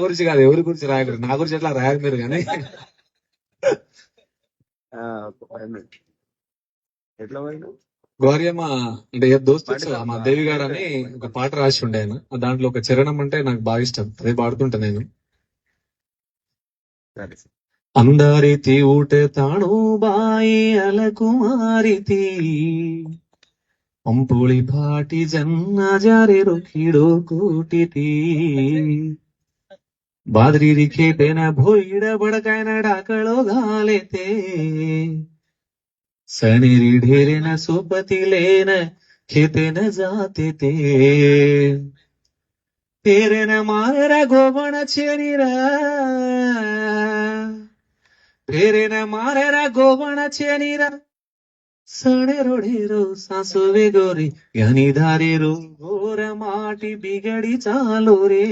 గురించి కాదు, ఎవరి గురించి రాయకూడదు. నా గురించి ఎట్లా రాయాలి మీరు కానీ. ఎట్లా పోయినా గౌరియమ్మ అంటే ఏ దోస్తు మా దేవి గారు అని ఒక పాట రాసి ఉండే ఆయన. దాంట్లో ఒక చరణం అంటే నాకు బాగా ఇష్టం, అదే పాడుతుంటా నేను. సరే ಅಂದಾರಿತಿ ಊಟ ತಾಣು ಬಾಯಿ ಅಲಕುಮಾರಿತಿ ಅಂಪುಳಿ ಪಾಟಿ ಜನ್ನ ಜಾರೆರು ಕಿಡೋ ಕೂಟಿತಿ ಬಾದ್ರಿ ಖೇತೆನ ಭೋಯಿಡ ಬಡಕಾಯನ ಡಾಕಳೋ ಗಾಲೆತೆ ಸಣಿರಿ ಢೇರೆನ ಸೋಪತಿಲೇನ ಖೇತೆನ ಜಾತೆತೆ ತೇರೆನ ಮಾರ ಗೋಬಣ ಚೆನಿರ फेरेन मारेरा गोवण छेनीरा सणेरो ढेरो सासुवे गोरी यानी धारेरो गोर माटी बिगड़ी चालो रे